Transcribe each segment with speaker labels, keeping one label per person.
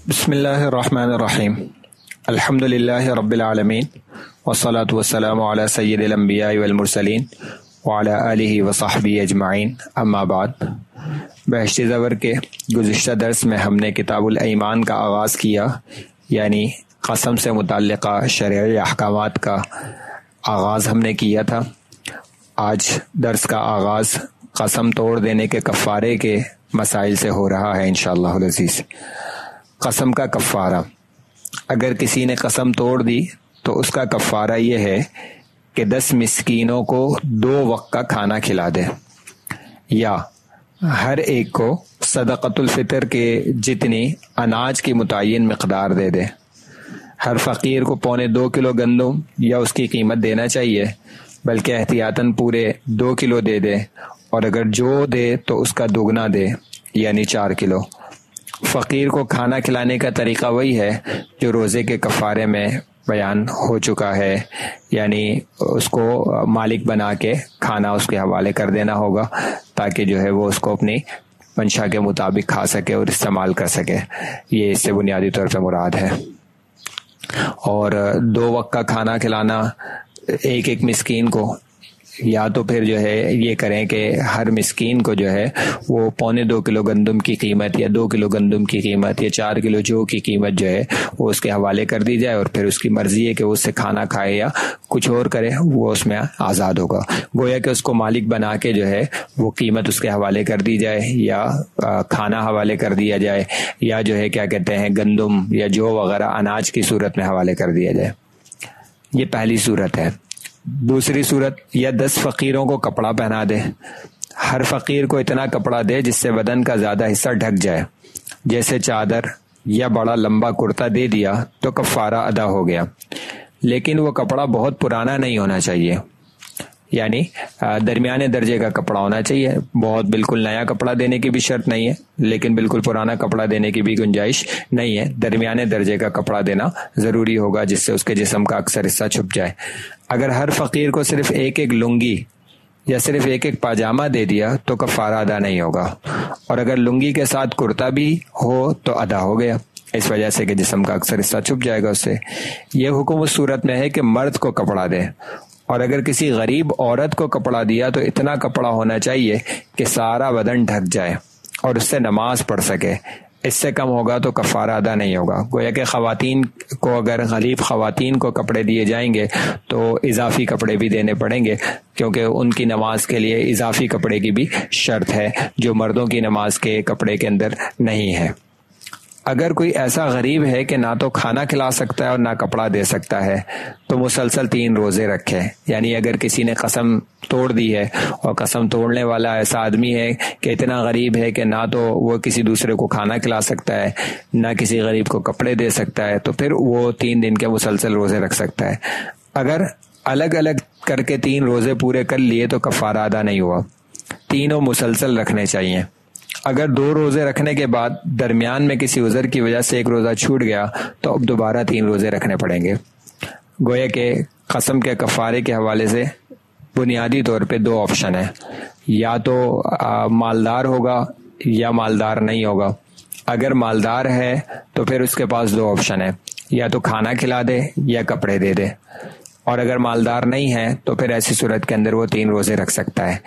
Speaker 1: بسم اللہ الرحمن الرحیم الحمد للہ رب العالمین والصلاة والسلام علی سید الانبیاء والمرسلین وعلی آلہ وصحبہ اجمعین اما بعد۔ بہشت زور کے گزشتہ درس میں ہم نے کتاب الایمان کا آغاز کیا، یعنی قسم سے متعلقہ شرعی احکامات کا آغاز ہم نے کیا تھا۔ آج درس کا آغاز قسم توڑ دینے کے کفارے کے مسائل سے ہو رہا ہے انشاءاللہ العزیز۔ قسم کا کفارہ، اگر کسی نے قسم توڑ دی تو اس کا کفارہ یہ ہے کہ 10 مسکینوں کو 2 وقت کا کھانا کھلا دے، یا ہر ایک کو صدقۃ الفطر کے جتنی اناج کی متعین مقدار دے دے۔ ہر فقیر کو 2.25 کلو گندم یا اس کی قیمت دینا چاہیے، بلکہ احتیاطاً پورے 2 کلو دے دے، اور اگر جو دے تو اس کا دوگنا دے، یعنی 4 کلو۔ فقیر کو کھانا کھلانے کا طریقہ وہی ہے جو روزے کے کفارے میں بیان ہو چکا ہے، یعنی اس کو مالک بنا کے کھانا اس کے حوالے کر دینا ہوگا تاکہ جو ہے وہ اس کو اپنی منشا کے مطابق کھا سکے اور استعمال کر سکے۔ یہ اس سے بنیادی طور پہ مراد ہے۔ اور 2 وقت کا کھانا کھلانا ایک مسکین کو، یا تو پھر جو ہے یہ کریں کہ ہر مسکین کو جو ہے وہ 2.25 کلو گندم کی قیمت یا 2 کلو گندم کی قیمت یا 4 کلو جو کی قیمت جو ہے وہ اس کے حوالے کر دی جائے، اور پھر اس کی مرضی ہے کہ وہ اس سے کھانا کھائے یا کچھ اور کرے، وہ اس میں آزاد ہوگا۔ گویا کہ اس کو مالک بنا کے جو ہے وہ قیمت اس کے حوالے کر دی جائے، یا کھانا حوالے کر دیا جائے، یا جو ہے کیا کہتے ہیں گندم یا جو وغیرہ اناج کی صورت میں حوالے کر دیا جائے۔ یہ پہلی صورت ہے۔ دوسری صورت، یا 10 فقیروں کو کپڑا پہنا دے۔ ہر فقیر کو اتنا کپڑا دے جس سے بدن کا زیادہ حصہ ڈھک جائے، جیسے چادر یا بڑا لمبا کرتا دے دیا تو کفارہ ادا ہو گیا، لیکن وہ کپڑا بہت پرانا نہیں ہونا چاہیے، یعنی درمیانے درجے کا کپڑا ہونا چاہیے۔ بہت بالکل نیا کپڑا دینے کی بھی شرط نہیں ہے، لیکن بالکل پرانا کپڑا دینے کی بھی گنجائش نہیں ہے۔ درمیانے درجے کا کپڑا دینا ضروری ہوگا جس سے اس کے جسم کا اکثر حصہ چھپ جائے۔ اگر ہر فقیر کو صرف ایک لنگی یا صرف ایک پاجامہ دے دیا تو کفارہ ادا نہیں ہوگا، اور اگر لنگی کے ساتھ کرتا بھی ہو تو ادا ہو گیا، اس وجہ سے کہ جسم کا اکثر حصہ چھپ جائے گا اس سے۔ یہ حکم اس صورت میں ہے کہ مرد کو کپڑا دے، اور اگر کسی غریب عورت کو کپڑا دیا تو اتنا کپڑا ہونا چاہیے کہ سارا بدن ڈھک جائے اور اس سے نماز پڑھ سکے۔ اس سے کم ہوگا تو کفارہ ادا نہیں ہوگا۔ گویا کہ خواتین کو، اگر غریب خواتین کو کپڑے دیے جائیں گے تو اضافی کپڑے بھی دینے پڑیں گے، کیونکہ ان کی نماز کے لیے اضافی کپڑے کی بھی شرط ہے جو مردوں کی نماز کے کپڑے کے اندر نہیں ہے۔ اگر کوئی ایسا غریب ہے کہ نہ تو کھانا کھلا سکتا ہے اور نہ کپڑا دے سکتا ہے تو مسلسل 3 روزے رکھے، یعنی اگر کسی نے قسم توڑ دی ہے اور قسم توڑنے والا ایسا آدمی ہے کہ اتنا غریب ہے کہ نہ تو وہ کسی دوسرے کو کھانا کھلا سکتا ہے نہ کسی غریب کو کپڑے دے سکتا ہے، تو پھر وہ 3 دن کے مسلسل روزے رکھ سکتا ہے۔ اگر الگ الگ کر کے 3 روزے پورے کر لیے تو کفارہ ادا نہیں ہوا، تینوں مسلسل رکھنے چاہیے۔ اگر 2 روزے رکھنے کے بعد درمیان میں کسی عذر کی وجہ سے 1 روزہ چھوٹ گیا تو اب دوبارہ 3 روزے رکھنے پڑیں گے۔ گویا کہ قسم کے کفارے کے حوالے سے بنیادی طور پہ 2 آپشن ہیں، یا تو مالدار ہوگا یا مالدار نہیں ہوگا۔ اگر مالدار ہے تو پھر اس کے پاس 2 آپشن ہیں، یا تو کھانا کھلا دے یا کپڑے دے دے، اور اگر مالدار نہیں ہے تو پھر ایسی صورت کے اندر وہ 3 روزے رکھ سکتا ہے۔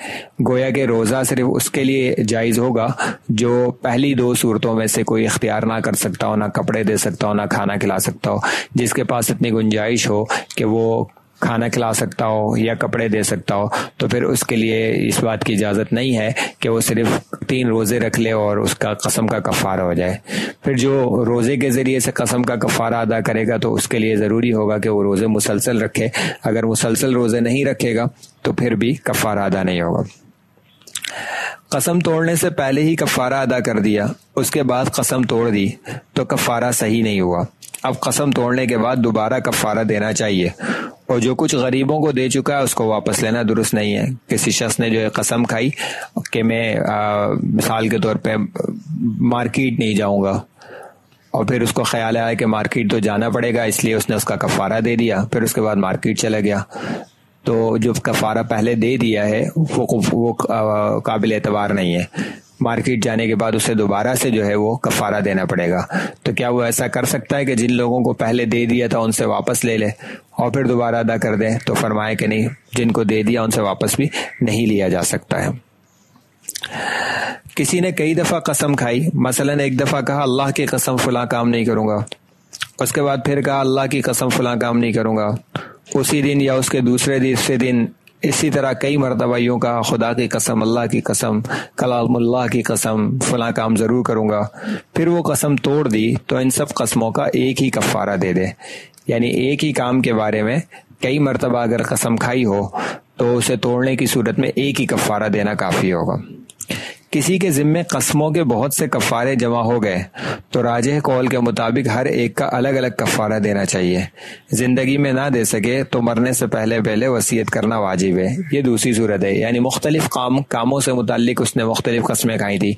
Speaker 1: گویا کہ روزہ صرف اس کے لیے جائز ہوگا جو پہلی 2 صورتوں میں سے کوئی اختیار نہ کر سکتا ہو، نہ کپڑے دے سکتا ہو نہ کھانا کھلا سکتا ہو۔ جس کے پاس اتنی گنجائش ہو کہ وہ کھانا کھلا سکتا ہو یا کپڑے دے سکتا ہو تو پھر اس کے لیے اس بات کی اجازت نہیں ہے کہ وہ صرف 3 روزے رکھ لے اور اس کا قسم کا کفارہ ہو جائے۔ پھر جو روزے کے ذریعے سے قسم کا کفارہ ادا کرے گا تو اس کے لیے ضروری ہوگا کہ وہ روزے مسلسل رکھے۔ اگر مسلسل روزے نہیں رکھے گا تو پھر بھی کفارہ ادا نہیں ہوگا۔ قسم توڑنے سے پہلے ہی کفارہ ادا کر دیا، اس کے بعد قسم توڑ دی تو کفارہ صحیح نہیں ہوا۔ اب قسم توڑنے کے بعد دوبارہ کفارہ دینا چاہیے، اور جو کچھ غریبوں کو دے چکا ہے اس کو واپس لینا درست نہیں ہے۔ کسی شخص نے جو ہے قسم کھائی کہ میں مثال کے طور پہ مارکیٹ نہیں جاؤں گا، اور پھر اس کو خیال آیا کہ مارکیٹ تو جانا پڑے گا، اس لیے اس نے اس کا کفارہ دے دیا، پھر اس کے بعد مارکیٹ چلا گیا، تو جو کفارہ پہلے دے دیا ہے وہ قابل اعتبار نہیں ہے۔ مارکیٹ جانے کے بعد اسے دوبارہ سے جو ہے وہ کفارہ دینا پڑے گا. تو کیا وہ ایسا کر سکتا ہے کہ جن لوگوں کو پہلے دے دیا تھا ان سے واپس لے لے اور پھر دوبارہ ادا کر دے؟ تو فرمائے کہ نہیں، جن کو دے دیا ان سے واپس بھی نہیں لیا جا سکتا ہے. کسی نے کئی دفعہ قسم کھائی، مثلا ایک دفعہ کہا اللہ کی قسم فلاں کام نہیں کروں گا، اس کے بعد پھر کہا اللہ کی قسم فلاں کام نہیں کروں گا، اسی دن یا اس کے دوسرے تیسرے دن اسی طرح کئی مرتبہ یوں کہا خدا کی قسم، اللہ کی قسم، کلام اللہ کی قسم، فلاں کام ضرور کروں گا، پھر وہ قسم توڑ دی، تو ان سب قسموں کا ایک ہی کفارہ دے دے. یعنی ایک ہی کام کے بارے میں کئی مرتبہ اگر قسم کھائی ہو تو اسے توڑنے کی صورت میں ایک ہی کفارہ دینا کافی ہوگا. کسی کے ذمے قسموں کے بہت سے کفارے جمع ہو گئے تو راجح قول کے مطابق ہر ایک کا الگ الگ کفارہ دینا چاہیے. زندگی میں نہ دے سکے تو مرنے سے پہلے وصیت کرنا واجب ہے. یہ دوسری صورت ہے، یعنی مختلف کاموں سے متعلق اس نے مختلف قسمیں کھائی تھی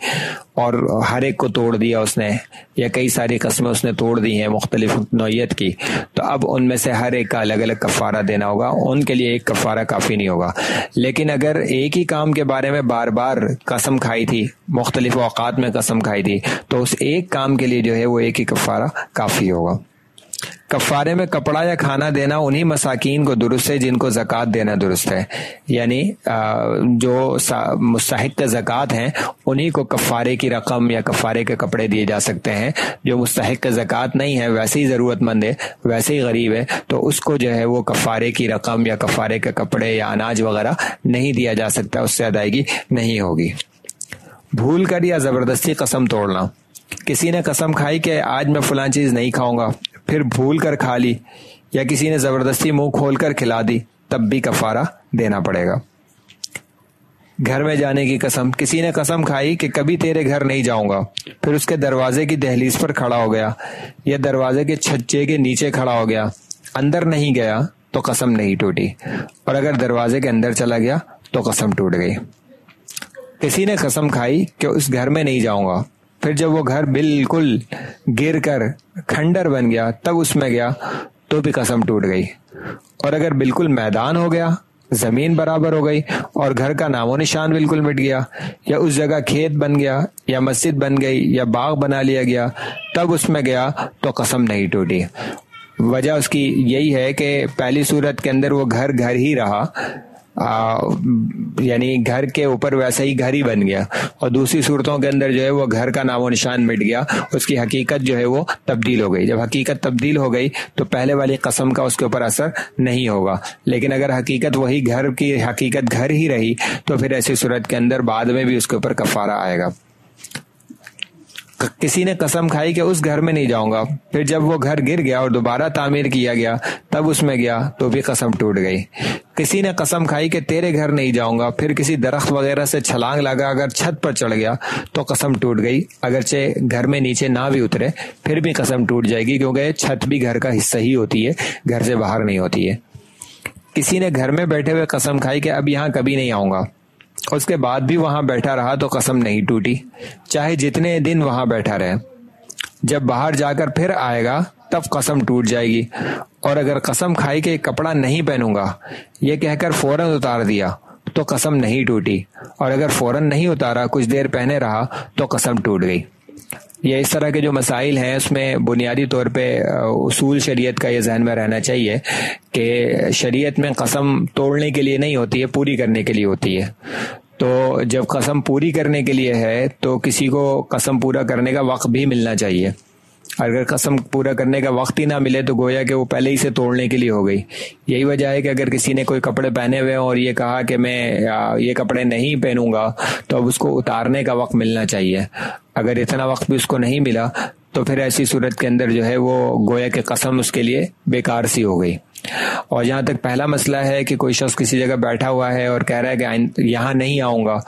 Speaker 1: اور ہر ایک کو توڑ دیا اس نے، یا کئی ساری قسمیں اس نے توڑ دی ہیں مختلف نوعیت کی، تو اب ان میں سے ہر ایک کا الگ الگ کفارہ دینا ہوگا. ان کے لیے ایک کفارہ کافی نہیں ہوگا. لیکن اگر ایک ہی کام کے بارے میں بار بار قسم کھائی تھی، مختلف اوقات میں قسم کھائی تھی، تو اس ایک کام کے لیے جو ہے وہ ایک ہی کفارہ کافی ہوگا. کفارے میں کپڑا یا کھانا دینا انہی مساکین کو درست ہے جن کو زکوٰۃ دینا درست ہے. یعنی جو مستحق زکوٰۃ ہیں انہی کو کفارے کی رقم یا کفارے کے کپڑے دیے جا سکتے ہیں. جو مستحق زکوٰۃ نہیں ہے، ویسے ہی ضرورت مند ہے، ویسے ہی غریب ہے، تو اس کو جو ہے وہ کفارے کی رقم یا کفارے کے کپڑے یا اناج وغیرہ نہیں دیا جا سکتا، اس سے ادائیگی نہیں ہوگی. بھول کر یا زبردستی قسم توڑنا. کسی نے قسم کھائی کہ آج میں فلاں چیز نہیں کھاؤں گا، پھر بھول کر کھا لی، یا کسی نے زبردستی منہ کھول کر کھلا دی، تب بھی کفارہ دینا پڑے گا. گھر میں جانے کی قسم. کسی نے قسم کھائی کہ کبھی تیرے گھر نہیں جاؤں گا، پھر اس کے دروازے کی دہلیز پر کھڑا ہو گیا یا دروازے کے چھجے کے نیچے کھڑا ہو گیا، اندر نہیں گیا تو قسم نہیں ٹوٹی، اور اگر دروازے کے اندر چلا گیا تو قسم ٹوٹ گئی. کسی نے قسم کھائی کہ اس گھر میں نہیں جاؤں گا، پھر جب وہ گھر بالکل گر کر کھنڈر بن گیا تب اس میں گیا تو بھی قسم ٹوٹ گئی. اور اگر بالکل میدان ہو گیا، زمین برابر ہو گئی اور گھر کا نام و نشان بالکل مٹ گیا، یا اس جگہ کھیت بن گیا یا مسجد بن گئی یا باغ بنا لیا گیا، تب اس میں گیا تو قسم نہیں ٹوٹی. وجہ اس کی یہی ہے کہ پہلی صورت کے اندر وہ گھر ہی رہا، یعنی گھر کے اوپر ویسا ہی گھر ہی بن گیا، اور دوسری صورتوں کے اندر جو ہے وہ گھر کا نام و نشان مٹ گیا، اس کی حقیقت جو ہے وہ تبدیل ہو گئی. جب حقیقت تبدیل ہو گئی تو پہلے والی قسم کا اس کے اوپر اثر نہیں ہوگا. لیکن اگر حقیقت وہی گھر کی حقیقت گھر ہی رہی تو پھر ایسی صورت کے اندر بعد میں بھی اس کے اوپر کفارہ آئے گا. کسی نے قسم کھائی کہ اس گھر میں نہیں جاؤں گا، پھر جب وہ گھر گر گیا اور دوبارہ تعمیر کیا گیا تب اس میں گیا تو بھی قسم ٹوٹ گئی. کسی نے قسم کھائی کہ تیرے گھر نہیں جاؤں گا، پھر کسی درخت وغیرہ سے چھلانگ لگا اگر چھت پر چڑھ گیا تو قسم ٹوٹ گئی. اگرچہ گھر میں نیچے نہ بھی اترے پھر بھی قسم ٹوٹ جائے گی، کیونکہ چھت بھی گھر کا حصہ ہی ہوتی ہے، گھر سے باہر نہیں ہوتی ہے. کسی نے گھر میں بیٹھے ہوئے قسم کھائی کہ اب یہاں کبھی نہیں آؤں گا، اس کے بعد بھی وہاں بیٹھا رہا تو قسم نہیں ٹوٹی، چاہے جتنے دن وہاں بیٹھا رہے. جب باہر جا کر پھر آئے گا تب قسم ٹوٹ جائے گی. اور اگر قسم کھائی کہ کپڑا نہیں پہنوں گا یہ کہہ کر فوراً اتار دیا تو قسم نہیں ٹوٹی، اور اگر فوراً نہیں اتارا کچھ دیر پہنے رہا تو قسم ٹوٹ گئی. یہ اس طرح کے جو مسائل ہیں اس میں بنیادی طور پہ اصول شریعت کا یہ ذہن میں رہنا چاہیے کہ شریعت میں قسم توڑنے کے لیے نہیں ہوتی ہے، پوری کرنے کے لیے ہوتی ہے. تو جب قسم پوری کرنے کے لیے ہے تو کسی کو قسم پورا کرنے کا وقت بھی ملنا چاہیے. اگر قسم پورا کرنے کا وقت ہی نہ ملے تو گویا کہ وہ پہلے ہی سے توڑنے کے لیے ہو گئی. یہی وجہ ہے کہ اگر کسی نے کوئی کپڑے پہنے ہوئے اور یہ کہا کہ میں یہ کپڑے نہیں پہنوں گا تو اب اس کو اتارنے کا وقت ملنا چاہیے. اگر اتنا وقت بھی اس کو نہیں ملا تو پھر ایسی صورت کے اندر جو ہے وہ گویا کہ قسم اس کے لیے بیکار سی ہو گئی. اور جہاں تک پہلا مسئلہ ہے کہ کوئی شخص کسی جگہ بیٹھا ہوا ہے اور کہہ رہا ہے کہ یہاں نہیں آؤں گا،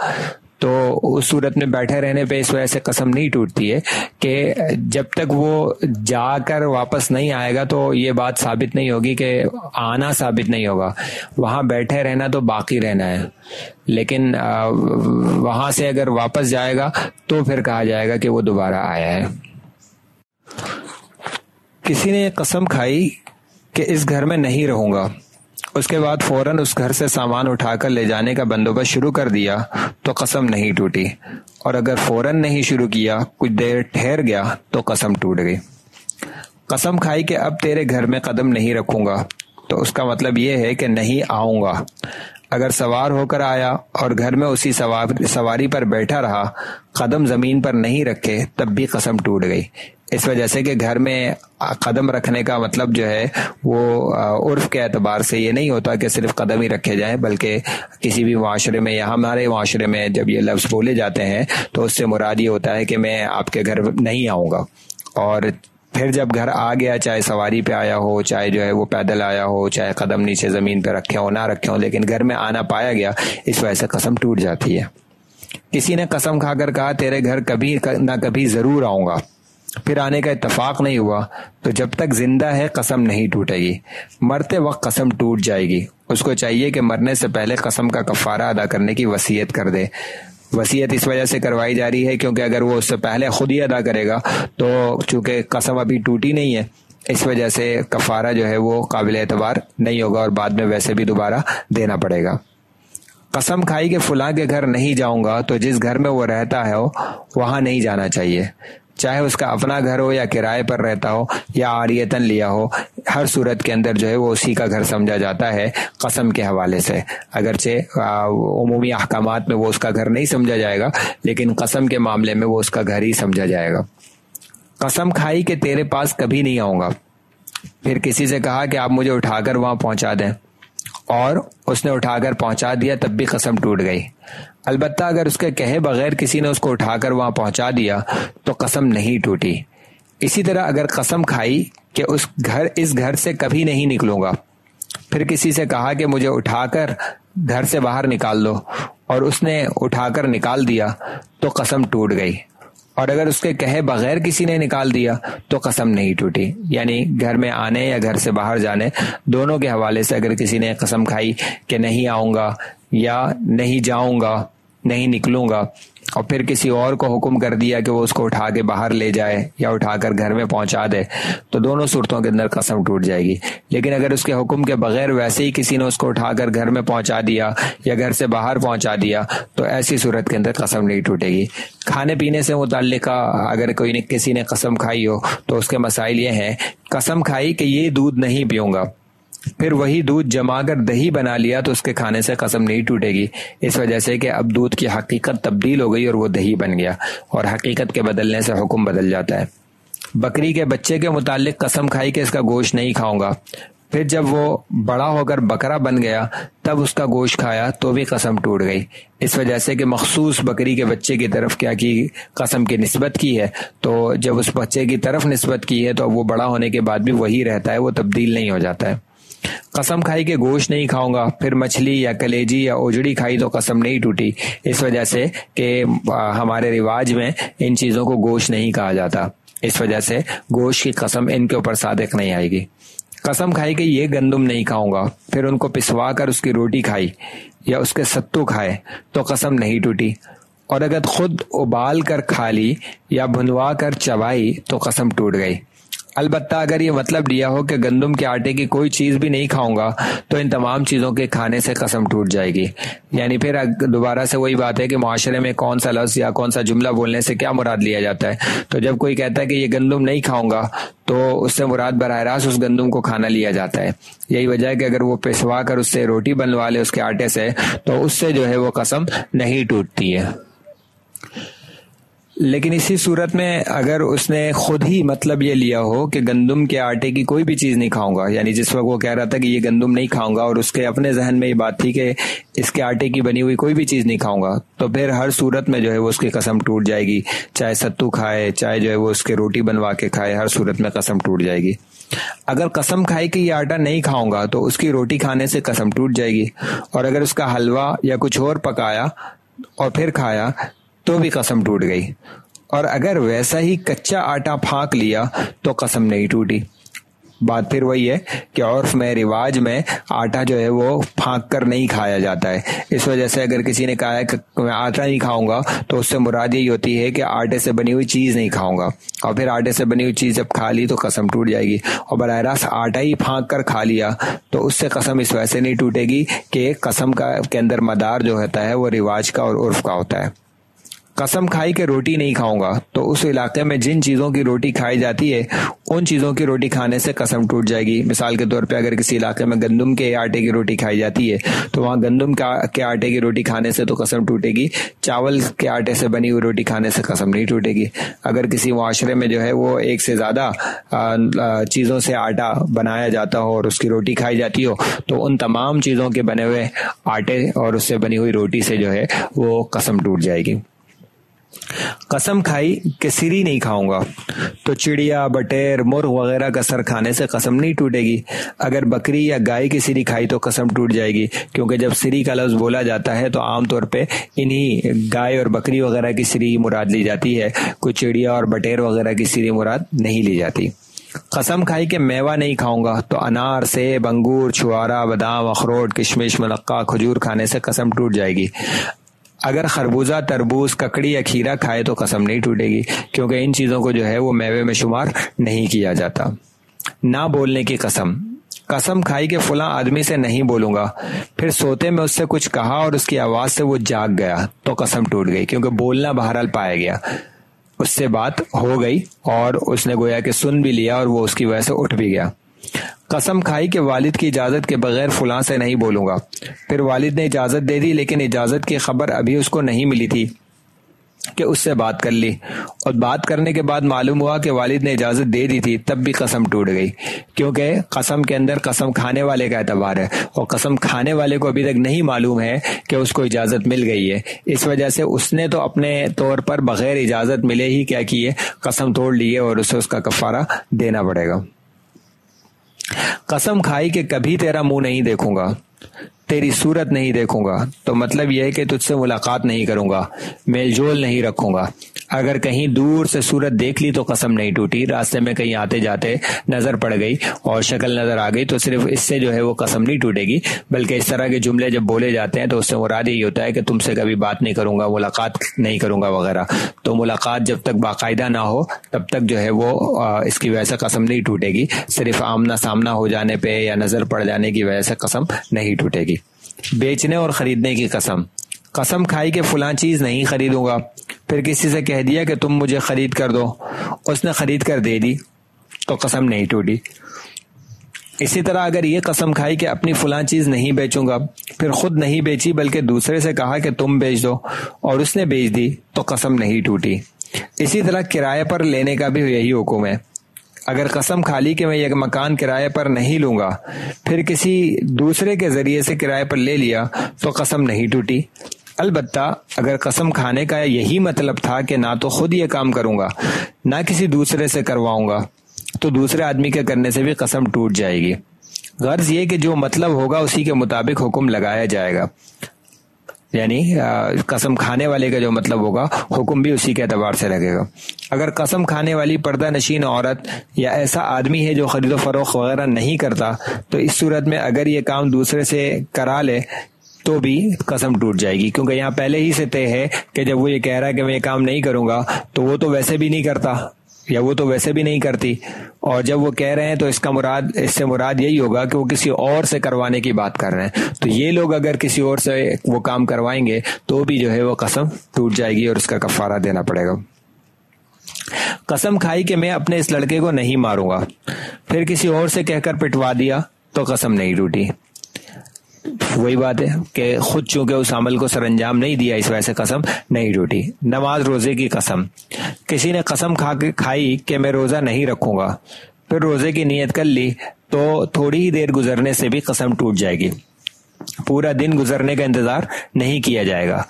Speaker 1: تو اس صورت میں بیٹھے رہنے پہ اس وجہ سے قسم نہیں ٹوٹتی ہے کہ جب تک وہ جا کر واپس نہیں آئے گا تو یہ بات ثابت نہیں ہوگی کہ آنا ثابت نہیں ہوگا. وہاں بیٹھے رہنا تو باقی رہنا ہے، لیکن وہاں سے اگر واپس جائے گا تو پھر کہا جائے گا کہ وہ دوبارہ آیا ہے. کسی نے قسم کھائی کہ اس گھر میں نہیں رہوں گا، اس کے بعد فوراً اس گھر سے سامان اٹھا کر لے جانے کا بندوبست شروع کر دیا تو قسم نہیں ٹوٹی، اور اگر فوراً نہیں شروع کیا، کچھ دیر ٹھہر گیا تو قسم ٹوٹ گئی۔ قسم کھائی کہ اب تیرے گھر میں قدم نہیں رکھوں گا، تو اس کا مطلب یہ ہے کہ نہیں آؤں گا۔ اگر سوار ہو کر آیا اور گھر میں اسی سواری پر بیٹھا رہا، قدم زمین پر نہیں رکھے، تب بھی قسم ٹوٹ گئی۔ اس وجہ سے کہ گھر میں قدم رکھنے کا مطلب جو ہے وہ عرف کے اعتبار سے یہ نہیں ہوتا کہ صرف قدم ہی رکھے جائیں، بلکہ کسی بھی معاشرے میں یا ہمارے معاشرے میں جب یہ لفظ بولے جاتے ہیں تو اس سے مراد یہ ہوتا ہے کہ میں آپ کے گھر نہیں آؤں گا۔ اور پھر جب گھر آ گیا، چاہے سواری پہ آیا ہو، چاہے جو ہے وہ پیدل آیا ہو، چاہے قدم نیچے زمین پہ رکھے ہو نہ رکھے ہو، لیکن گھر میں آنا پایا گیا، اس وجہ سے قسم ٹوٹ جاتی ہے۔ کسی نے قسم کھا کر کہا تیرے گھر کبھی نہ کبھی ضرور آؤں گا، پھر آنے کا اتفاق نہیں ہوا، تو جب تک زندہ ہے قسم نہیں ٹوٹے گی، مرتے وقت قسم ٹوٹ جائے گی۔ اس کو چاہیے کہ مرنے سے پہلے قسم کا کفارہ ادا کرنے کی وصیت کر دے۔ وصیت اس وجہ سے کروائی جا رہی ہے کیونکہ اگر وہ اس سے پہلے خود ہی ادا کرے گا تو چونکہ قسم ابھی ٹوٹی نہیں ہے، اس وجہ سے کفارہ جو ہے وہ قابل اعتبار نہیں ہوگا اور بعد میں ویسے بھی دوبارہ دینا پڑے گا۔ قسم کھائی کہ فلاں کے گھر نہیں جاؤں گا، تو جس گھر میں وہ رہتا ہے وہاں نہیں جانا چاہیے، چاہے اس کا اپنا گھر ہو یا کرائے پر رہتا ہو یا عاریتاً لیا ہو، ہر صورت کے اندر جو ہے وہ اسی کا گھر سمجھا جاتا ہے قسم کے حوالے سے۔ اگرچہ عمومی احکامات میں وہ اس کا گھر نہیں سمجھا جائے گا، لیکن قسم کے معاملے میں وہ اس کا گھر ہی سمجھا جائے گا۔ قسم کھائی کہ تیرے پاس کبھی نہیں آؤں گا، پھر کسی سے کہا کہ آپ مجھے اٹھا کر وہاں پہنچا دیں، اور اس نے اٹھا کر پہنچا دیا، تب بھی قسم ٹوٹ گئی۔ البتہ اگر اس کے کہے بغیر کسی نے اس کو اٹھا کر وہاں پہنچا دیا تو قسم نہیں ٹوٹی۔ اسی طرح اگر قسم کھائی کہ اس گھر سے کبھی نہیں نکلوں گا، پھر کسی سے کہا کہ مجھے اٹھا کر گھر سے باہر نکال دو، اور اس نے اٹھا کر نکال دیا تو قسم ٹوٹ گئی۔ اور اگر اس کے کہے بغیر کسی نے نکال دیا تو قسم نہیں ٹوٹی۔ یعنی گھر میں آنے یا گھر سے باہر جانے دونوں کے حوالے سے اگر کسی نے قسم کھائی کہ نہیں آؤں گا یا نہیں جاؤں گا، نہیں نکلوں گا، اور پھر کسی اور کو حکم کر دیا کہ وہ اس کو اٹھا کے باہر لے جائے یا اٹھا کر گھر میں پہنچا دے، تو دونوں صورتوں کے اندر قسم ٹوٹ جائے گی۔ لیکن اگر اس کے حکم کے بغیر ویسے ہی کسی نے اس کو اٹھا کر گھر میں پہنچا دیا یا گھر سے باہر پہنچا دیا تو ایسی صورت کے اندر قسم نہیں ٹوٹے گی۔ کھانے پینے سے متعلقہ اگر کسی نے قسم کھائی ہو تو اس کے مسائل یہ ہیں، قسم کھائی کہ یہ دودھ نہیں پیوں گا، پھر وہی دودھ جما کر دہی بنا لیا تو اس کے کھانے سے قسم نہیں ٹوٹے گی، اس وجہ سے کہ اب دودھ کی حقیقت تبدیل ہو گئی اور وہ دہی بن گیا، اور حقیقت کے بدلنے سے حکم بدل جاتا ہے۔ بکری کے بچے کے متعلق قسم کھائی کہ اس کا گوشت نہیں کھاؤں گا، پھر جب وہ بڑا ہو کر بکرا بن گیا تب اس کا گوشت کھایا تو بھی قسم ٹوٹ گئی، اس وجہ سے کہ مخصوص بکری کے بچے کی طرف کیا کی قسم کی نسبت کی ہے، تو جب اس بچے کی طرف نسبت کی ہے تو وہ بڑا ہونے کے بعد بھی وہی رہتا ہے، وہ تبدیل نہیں ہو جاتا ہے۔ قسم کھائی کہ گوشت نہیں کھاؤں گا، پھر مچھلی یا کلیجی یا اوجڑی کھائی تو قسم نہیں ٹوٹی، اس وجہ سے کہ ہمارے رواج میں ان چیزوں کو گوشت نہیں کہا جاتا، اس وجہ سے گوشت کی قسم ان کے اوپر صادق نہیں آئے گی۔ قسم کھائی کہ یہ گندم نہیں کھاؤں گا، پھر ان کو پسوا کر اس کی روٹی کھائی یا اس کے ستو کھائے تو قسم نہیں ٹوٹی، اور اگر خود ابال کر کھا لی یا بھنوا کر چبائی تو قسم ٹوٹ گئی۔ البتہ اگر یہ مطلب لیا ہو کہ گندم کے آٹے کی کوئی چیز بھی نہیں کھاؤں گا تو ان تمام چیزوں کے کھانے سے قسم ٹوٹ جائے گی۔ یعنی پھر دوبارہ سے وہی بات ہے کہ معاشرے میں کون سا لفظ یا کون سا جملہ بولنے سے کیا مراد لیا جاتا ہے، تو جب کوئی کہتا ہے کہ یہ گندم نہیں کھاؤں گا تو اس سے مراد براہ راست اس گندم کو کھانا لیا جاتا ہے۔ یہی وجہ ہے کہ اگر وہ پسوا کر اس سے روٹی بنوا لے اس کے آٹے سے تو اس سے جو ہے وہ قسم نہیں ٹوٹتی ہے۔ لیکن اسی صورت میں اگر اس نے خود ہی مطلب یہ لیا ہو کہ گندم کے آٹے کی کوئی بھی چیز نہیں کھاؤں گا، یعنی جس وقت وہ کہہ رہا تھا کہ یہ گندم نہیں کھاؤں گا اور اس کے اپنے ذہن میں یہ بات تھی کہ اس کے آٹے کی بنی ہوئی کوئی بھی چیز نہیں کھاؤں گا، تو پھر ہر صورت میں جو ہے وہ اس کی قسم ٹوٹ جائے گی، چاہے ستو کھائے چاہے جو ہے وہ اس کے روٹی بنوا کے کھائے، ہر صورت میں قسم ٹوٹ جائے گی۔ اگر قسم کھائی کہ یہ آٹا نہیں کھاؤں گا تو اس کی روٹی کھانے سے قسم ٹوٹ جائے گی، اور اگر اس کا حلوہ یا کچھ اور پکایا اور پھر کھایا تو بھی قسم ٹوٹ گئی، اور اگر ویسا ہی کچا آٹا پھانک لیا تو قسم نہیں ٹوٹی۔ بات پھر وہی ہے کہ عرف میں رواج میں آٹا جو ہے وہ پھانک کر نہیں کھایا جاتا ہے. اس وجہ سے اگر کسی نے کہا ہے کہ میں آٹا نہیں کھاؤں گا تو اس سے مراد یہی ہوتی ہے کہ آٹے سے بنی ہوئی چیز نہیں کھاؤں گا, اور پھر آٹے سے بنی ہوئی چیز جب کھا لی تو قسم ٹوٹ جائے گی. اور براہ راست آٹا ہی پھانک کر کھا لیا تو اس سے قسم اس وجہ سے نہیں ٹوٹے گی کہ قسم کے اندر مدار جو ہوتا ہے وہ رواج کا اور عرف کا ہوتا ہے. قسم کھائی کہ روٹی نہیں کھاؤں گا تو اس علاقے میں جن چیزوں کی روٹی کھائی جاتی ہے ان چیزوں کی روٹی کھانے سے قسم ٹوٹ جائے گی. مثال کے طور پہ اگر کسی علاقے میں گندم کے آٹے کی روٹی کھائی جاتی ہے تو وہاں گندم کے آٹے کی روٹی کھانے سے تو قسم ٹوٹے گی, چاول کے آٹے سے بنی ہوئی روٹی کھانے سے قسم نہیں ٹوٹے گی. اگر کسی معاشرے میں جو ہے وہ ایک سے زیادہ چیزوں سے آٹا بنایا جاتا ہو اور اس کی روٹی کھائی جاتی ہو تو ان تمام چیزوں کے بنے ہوئے آٹے اور اس سے بنی ہوئی روٹی سے جو ہے وہ قسم ٹوٹ جائے گی. قسم کھائی کہ سری نہیں کھاؤں گا تو چڑیا, بٹیر, مرغ وغیرہ کا سر کھانے سے قسم نہیں ٹوٹے گی. اگر بکری یا گائے کی سری کھائی تو قسم ٹوٹ جائے گی, کیونکہ جب سری کا لفظ بولا جاتا ہے تو عام طور پہ انہی گائے اور بکری وغیرہ کی سری مراد لی جاتی ہے, کوئی چڑیا اور بٹیر وغیرہ کی سری مراد نہیں لی جاتی. قسم کھائی کہ میوہ نہیں کھاؤں گا تو انار, سیب, انگور, چھوارا, بادام, اخروٹ, کشمش, ملقہ, کھجور کھانے سے قسم ٹوٹ جائے گی. اگر خربوزہ, تربوز, ککڑی یا کھیرا کھائے تو قسم نہیں ٹوٹے گی, کیونکہ ان چیزوں کو جو ہے وہ میوے میں شمار نہیں کیا جاتا. نہ بولنے کی قسم. قسم کھائی کہ فلاں آدمی سے نہیں بولوں گا, پھر سوتے میں اس سے کچھ کہا اور اس کی آواز سے وہ جاگ گیا تو قسم ٹوٹ گئی, کیونکہ بولنا بہرحال پایا گیا, اس سے بات ہو گئی اور اس نے گویا کہ سن بھی لیا اور وہ اس کی وجہ سے اٹھ بھی گیا. قسم کھائی کہ والد کی اجازت کے بغیر فلاں سے نہیں بولوں گا, پھر والد نے اجازت دے دی لیکن اجازت کی خبر ابھی اس کو نہیں ملی تھی کہ اس سے بات کر لی, اور بات کرنے کے بعد معلوم ہوا کہ والد نے اجازت دے دی تھی, تب بھی قسم ٹوٹ گئی, کیونکہ قسم کے اندر قسم کھانے والے کا اعتبار ہے اور قسم کھانے والے کو ابھی تک نہیں معلوم ہے کہ اس کو اجازت مل گئی ہے. اس وجہ سے اس نے تو اپنے طور پر بغیر اجازت ملے ہی کیا کیے, قسم توڑ لیے اور اسے اس کا کفارہ دینا پڑے گا. قسم کھائی کہ کبھی تیرا منہ نہیں دیکھوں گا, تیری صورت نہیں دیکھوں گا, تو مطلب یہ ہے کہ تجھ سے ملاقات نہیں کروں گا, میل جول نہیں رکھوں گا. اگر کہیں دور سے صورت دیکھ لی تو قسم نہیں ٹوٹی, راستے میں کہیں آتے جاتے نظر پڑ گئی اور شکل نظر آ گئی تو صرف اس سے جو ہے وہ قسم نہیں ٹوٹے گی, بلکہ اس طرح کے جملے جب بولے جاتے ہیں تو اس سے مراد یہی ہوتا ہے کہ تم سے کبھی بات نہیں کروں گا, ملاقات نہیں کروں گا وغیرہ. تو ملاقات جب تک باقاعدہ نہ ہو تب تک جو ہے وہ اس کی وجہ سے قسم نہیں ٹوٹے گی, صرف آمنا سامنا ہو جانے پہ یا نظر پڑ جانے کی وجہ سے قسم نہیں ٹوٹے گی. بیچنے اور خریدنے کی قسم. قسم کھائی کہ فلاں چیز نہیں خریدوں گا, پھر کسی سے کہہ دیا کہ تم مجھے خرید کر دو, اس نے خرید کر دے دی تو قسم نہیں ٹوٹی. اسی طرح اگر یہ قسم کھائی کہ اپنی فلاں چیز نہیں بیچوں گا, پھر خود نہیں بیچی بلکہ دوسرے سے کہا کہ تم بیچ دو اور اس نے بیچ دی تو قسم نہیں ٹوٹی. اسی طرح کرائے پر لینے کا بھی یہی حکم ہے. اگر قسم کھا لی کہ میں یہ مکان کرائے پر نہیں لوں گا, پھر کسی دوسرے کے ذریعے سے کرائے پر لے لیا تو قسم نہیں ٹوٹی. البتہ اگر قسم کھانے کا یہی مطلب تھا کہ نہ تو خود یہ کام کروں گا نہ کسی دوسرے سے کرواؤں گا تو دوسرے آدمی کے کرنے سے بھی قسم ٹوٹ جائے گی. غرض یہ کہ جو مطلب ہوگا اسی کے مطابق حکم لگایا جائے گا, یعنی قسم کھانے والے کا جو مطلب ہوگا حکم بھی اسی کے اعتبار سے لگے گا. اگر قسم کھانے والی پردہ نشین عورت یا ایسا آدمی ہے جو خرید و فروخت وغیرہ نہیں کرتا تو اس صورت میں اگر یہ کام دوسرے سے کرا لے تو بھی قسم ٹوٹ جائے گی, کیونکہ یہاں پہلے ہی سے طے ہے کہ جب وہ یہ کہہ رہا ہے کہ میں یہ کام نہیں کروں گا تو وہ تو ویسے بھی نہیں کرتا یا وہ تو ویسے بھی نہیں کرتی, اور جب وہ کہہ رہے ہیں تو اس سے مراد یہی ہوگا کہ وہ کسی اور سے کروانے کی بات کر رہے ہیں. تو یہ لوگ اگر کسی اور سے وہ کام کروائیں گے تو بھی جو ہے وہ قسم ٹوٹ جائے گی اور اس کا کفارہ دینا پڑے گا. قسم کھائی کہ میں اپنے اس لڑکے کو نہیں ماروں گا, پھر کسی اور سے کہہ کر پٹوا دیا تو قسم نہیں ٹوٹی. وہی بات ہے کہ خود چونکہ اس عمل کو سر انجام نہیں دیا اس وجہ سے قسم نہیں ٹوٹی. نماز روزے کی قسم. کسی نے قسم کھائی کہ میں روزہ نہیں رکھوں گا, پھر روزے کی نیت کر لی تو تھوڑی ہی دیر گزرنے سے بھی قسم ٹوٹ جائے گی, پورا دن گزرنے کا انتظار نہیں کیا جائے گا.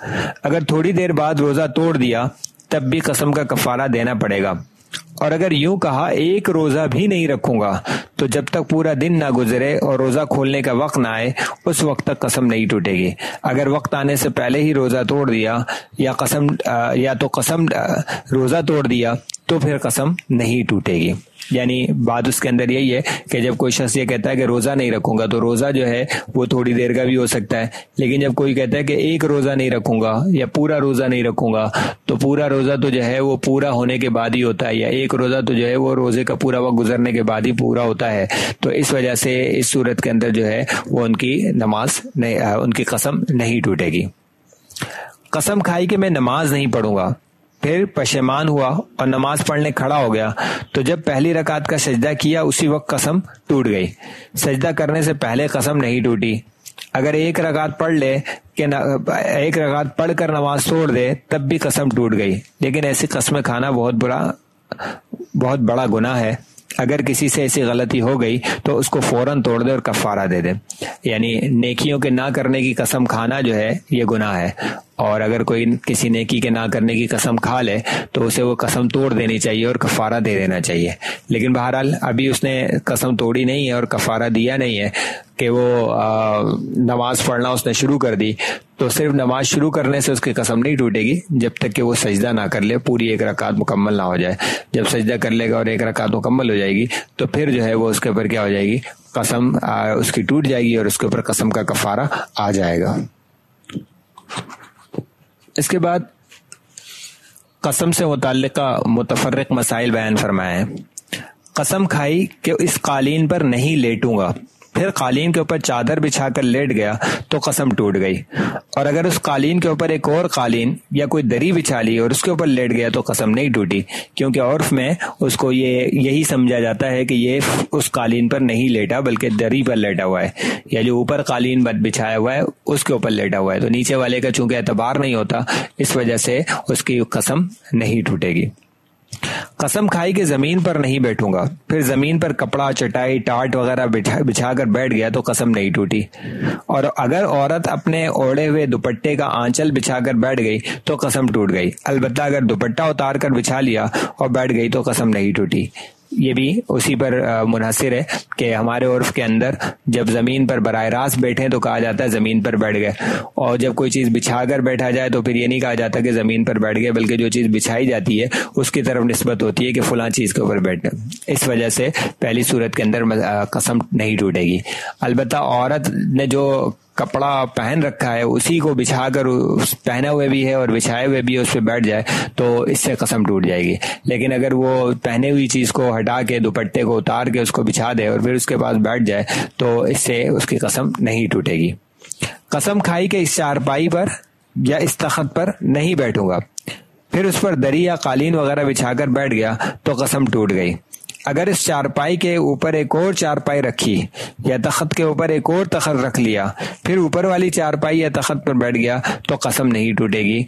Speaker 1: اگر تھوڑی دیر بعد روزہ توڑ دیا تب بھی قسم کا کفارہ دینا پڑے گا. اور اگر یوں کہا ایک روزہ بھی نہیں رکھوں گا تو جب تک پورا دن نہ گزرے اور روزہ کھولنے کا وقت نہ آئے اس وقت تک قسم نہیں ٹوٹے گی. اگر وقت آنے سے پہلے ہی روزہ توڑ دیا یا تو قسم روزہ توڑ دیا تو پھر قسم نہیں ٹوٹے گی. یعنی بات اس کے اندر یہی ہے کہ جب کوئی شخص یہ کہتا ہے کہ روزہ نہیں رکھوں گا تو روزہ جو ہے وہ تھوڑی دیر کا بھی ہو سکتا ہے, لیکن جب کوئی کہتا ہے کہ ایک روزہ نہیں رکھوں گا یا پورا روزہ نہیں رکھوں گا تو پورا روزہ تو جو ہے وہ پورا ہونے کے بعد ہی ہوتا ہے, یا ایک روزہ تو جو ہے وہ روزے کا پورا وقت گزرنے کے بعد ہی پورا ہوتا ہے. تو اس وجہ سے اس صورت کے اندر جو ہے وہ ان کی نماز نہیں, ان کی قسم نہیں ٹوٹے گی. قسم کھائی کہ میں نماز نہیں پڑھوں گا, پھر پشیمان ہوا اور نماز پڑھنے کھڑا ہو گیا تو جب پہلی رکعت کا سجدہ کیا اسی وقت قسم ٹوٹ گئی. سجدہ کرنے سے پہلے قسم نہیں ٹوٹی. اگر ایک رکعت پڑھ لے کہ ایک رکعت پڑھ کر نماز توڑ دے تب بھی قسم ٹوٹ گئی, لیکن ایسی قسمیں کھانا بہت بڑا گناہ ہے. اگر کسی سے ایسی غلطی ہو گئی تو اس کو فوراً توڑ دے اور کفارہ دے دے. یعنی نیکیوں کے نہ کرنے کی قسم کھانا جو ہے یہ گناہ ہے, اور اگر کوئی کسی نیکی کے نہ کرنے کی قسم کھا لے تو اسے وہ قسم توڑ دینی چاہیے اور کفارہ دے دینا چاہیے. لیکن بہرحال ابھی اس نے قسم توڑی نہیں ہے اور کفارہ دیا نہیں ہے کہ وہ نماز پڑھنا اس نے شروع کر دی, تو صرف نماز شروع کرنے سے اس کی قسم نہیں ٹوٹے گی جب تک کہ وہ سجدہ نہ کر لے, پوری ایک رکعت مکمل نہ ہو جائے. جب سجدہ کر لے گا اور ایک رکعت مکمل ہو جائے گی تو پھر جو ہے وہ اس کے اوپر کیا ہو جائے گی, قسم اس کی ٹوٹ جائے گی اور اس کے اوپر قسم کا کفارہ آ جائے گا. اس کے بعد قسم سے متعلقہ متفرق مسائل بیان فرمائے ہیں. قسم کھائی کہ اس قالین پر نہیں لیٹوں گا, پھر قالین کے اوپر چادر بچھا کر لیٹ گیا تو قسم ٹوٹ گئی. اور اگر اس قالین کے اوپر ایک اور قالین یا کوئی دری بچھا لی اور اس کے اوپر لیٹ گیا تو قسم نہیں ٹوٹی, کیونکہ عرف میں اس کو یہی سمجھا جاتا ہے کہ یہ اس قالین پر نہیں لیٹا بلکہ دری پر لیٹا ہوا ہے, یا جو اوپر قالین بچھایا ہوا ہے اس کے اوپر لیٹا ہوا ہے. تو نیچے والے کا چونکہ اعتبار نہیں ہوتا اس وجہ سے اس کی قسم نہیں ٹوٹے گی. قسم کھائی کہ زمین پر نہیں بیٹھوں گا, پھر زمین پر کپڑا, چٹائی, ٹاٹ وغیرہ بچھا کر بیٹھ گیا تو قسم نہیں ٹوٹی. اور اگر عورت اپنے اوڑھے ہوئے دوپٹے کا آنچل بچھا کر بیٹھ گئی تو قسم ٹوٹ گئی. البتہ اگر دوپٹہ اتار کر بچھا لیا اور بیٹھ گئی تو قسم نہیں ٹوٹی. یہ بھی اسی پر منحصر ہے کہ ہمارے عرف کے اندر جب زمین پر براہ راست بیٹھیں تو کہا جاتا ہے زمین پر بیٹھ گئے, اور جب کوئی چیز بچھا کر بیٹھا جائے تو پھر یہ نہیں کہا جاتا کہ زمین پر بیٹھ گئے, بلکہ جو چیز بچھائی جاتی ہے اس کی طرف نسبت ہوتی ہے کہ فلاں چیز کے اوپر بیٹھنا. اس وجہ سے پہلی صورت کے اندر قسم نہیں ٹوٹے گی. البتہ عورت نے جو کپڑا پہن رکھا ہے اسی کو بچھا کر پہنا ہوئے بھی ہے اور بچھائے ہوئے بھی ہے اس پہ بیٹھ جائے تو اس سے قسم ٹوٹ جائے گی. لیکن اگر وہ پہنے ہوئی چیز کو ہٹا کے دوپٹے کو اتار کے اس کو بچھا دے اور پھر اس کے پاس بیٹھ جائے تو اس سے اس کی قسم نہیں ٹوٹے گی. قسم کھائی کہ اس چارپائی پر یا اس تخت پر نہیں بیٹھوں گا, پھر اس پر دری یا قالین وغیرہ بچھا کر بیٹھ گیا تو قسم ٹوٹ گئی. اگر اس چارپائی کے اوپر ایک اور چارپائی رکھی یا تخت کے اوپر ایک اور تخت رکھ لیا پھر اوپر والی چارپائی یا تخت پر بیٹھ گیا تو قسم نہیں ٹوٹے گی.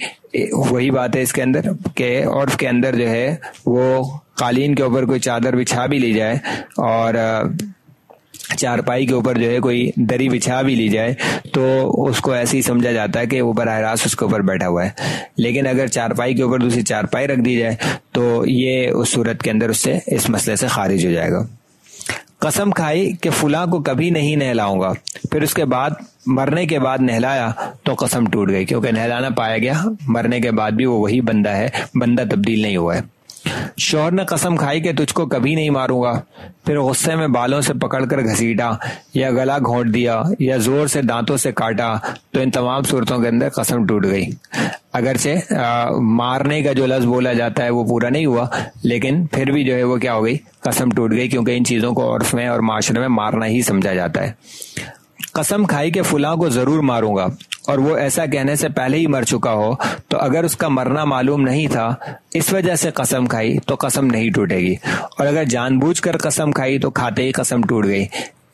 Speaker 1: وہی بات ہے اس کے اندر کہ عرف کے اندر جو ہے وہ قالین کے اوپر کوئی چادر بچھا بھی لی جائے اور چارپائی کے اوپر جو ہے کوئی دری بچھا بھی لی جائے تو اس کو ایسے ہی سمجھا جاتا ہے کہ وہ براہ راست اس کے اوپر بیٹھا ہوا ہے. لیکن اگر چارپائی کے اوپر دوسری چارپائی رکھ دی جائے تو یہ اس صورت کے اندر اس مسئلے سے خارج ہو جائے گا. قسم کھائی کہ فلاں کو کبھی نہیں نہلاؤں گا, پھر اس کے بعد مرنے کے بعد نہلایا تو قسم ٹوٹ گئی, کیونکہ نہلانا پایا گیا, مرنے کے بعد بھی وہ وہی بندہ ہے, بندہ تبدیل نہیں ہوا ہے. شوہر نے قسم کھائی کہ تجھ کو کبھی نہیں ماروں گا, پھر غصے میں بالوں سے پکڑ کر گھسیٹا یا گلا گھونٹ دیا یا زور سے دانتوں سے کاٹا تو ان تمام صورتوں کے اندر قسم ٹوٹ گئی. اگرچہ مارنے کا جو لفظ بولا جاتا ہے وہ پورا نہیں ہوا, لیکن پھر بھی جو ہے وہ کیا ہو گئی, قسم ٹوٹ گئی, کیونکہ ان چیزوں کو عرف میں اور معاشرے میں مارنا ہی سمجھا جاتا ہے. قسم کھائی کہ فلاں کو ضرور ماروں گا اور وہ ایسا کہنے سے پہلے ہی مر چکا ہو تو اگر اس کا مرنا معلوم نہیں تھا اس وجہ سے قسم کھائی تو قسم نہیں ٹوٹے گی, اور اگر جان بوجھ کر قسم کھائی تو کھاتے ہی قسم ٹوٹ گئی.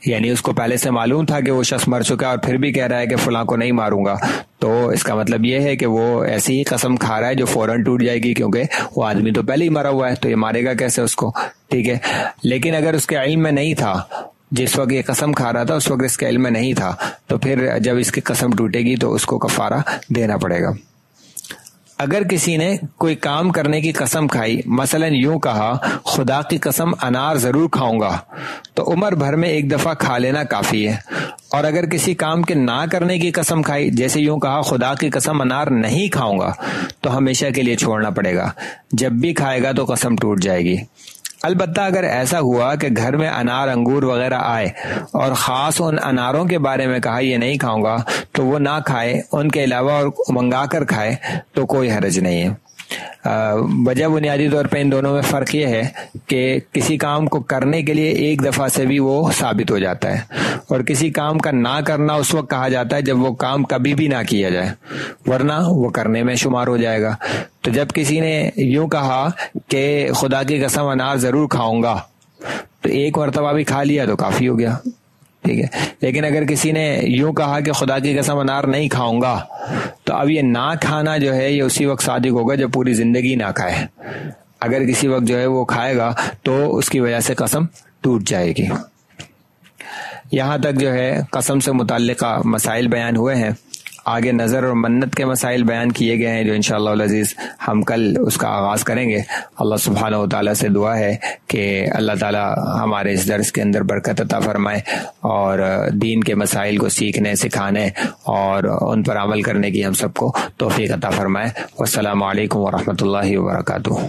Speaker 1: یعنی اس کو پہلے سے معلوم تھا کہ وہ شخص مر چکا اور پھر بھی کہہ رہا ہے کہ فلاں کو نہیں ماروں گا, تو اس کا مطلب یہ ہے کہ وہ ایسی ہی قسم کھا رہا ہے جو فوراً ٹوٹ جائے گی, کیونکہ وہ آدمی تو پہلے ہی مرا ہوا ہے تو یہ مارے گا کیسے اس کو. ٹھیک ہے, لیکن اگر اس کے علم میں نہیں تھا, جس وقت یہ قسم کھا رہا تھا اس وقت اس کے علم میں نہیں تھا, تو پھر جب اس کی قسم ٹوٹے گی تو اس کو کفارہ دینا پڑے گا. اگر کسی نے کوئی کام کرنے کی قسم کھائی، مثلا یوں کہا خدا کی قسم انار ضرور کھاؤں گا، تو عمر بھر میں ایک دفعہ کھا لینا کافی ہے۔ اور اگر کسی کام کے نہ کرنے کی قسم کھائی، جیسے یوں کہا خدا کی قسم انار نہیں کھاؤں گا، تو ہمیشہ کے لیے چھوڑنا پڑے گا، جب بھی کھائے گا تو قسم ٹوٹ جائے گی۔ البتہ اگر ایسا ہوا کہ گھر میں انار انگور وغیرہ آئے اور خاص ان اناروں کے بارے میں کہا یہ نہیں کھاؤں گا، تو وہ نہ کھائے، ان کے علاوہ اور منگا کر کھائے تو کوئی حرج نہیں ہے۔ وجہ بنیادی طور پہ ان دونوں میں فرق یہ ہے کہ کسی کام کو کرنے کے لیے ایک دفعہ سے بھی وہ ثابت ہو جاتا ہے، اور کسی کام کا نہ کرنا اس وقت کہا جاتا ہے جب وہ کام کبھی بھی نہ کیا جائے، ورنہ وہ کرنے میں شمار ہو جائے گا۔ تو جب کسی نے یوں کہا کہ خدا کی قسم انار ضرور کھاؤں گا، تو ایک مرتبہ بھی کھا لیا تو کافی ہو گیا، ٹھیک ہے۔ لیکن اگر کسی نے یوں کہا کہ خدا کی قسم انار نہیں کھاؤں گا، تو اب یہ نہ کھانا جو ہے یہ اسی وقت صادق ہوگا جب پوری زندگی نہ کھائے۔ اگر کسی وقت جو ہے وہ کھائے گا تو اس کی وجہ سے قسم ٹوٹ جائے گی۔ یہاں تک جو ہے قسم سے متعلقہ مسائل بیان ہوئے ہیں۔ آگے نظر اور منت کے مسائل بیان کیے گئے ہیں جو انشاءاللہ العزیز ہم کل اس کا آغاز کریں گے۔ اللہ سبحانہ و تعالیٰ سے دعا ہے کہ اللہ تعالیٰ ہمارے اس درس کے اندر برکت عطا فرمائے اور دین کے مسائل کو سیکھنے، سکھانے اور ان پر عمل کرنے کی ہم سب کو توفیق عطا فرمائے۔ والسلام علیکم ورحمۃ اللہ وبرکاتہ۔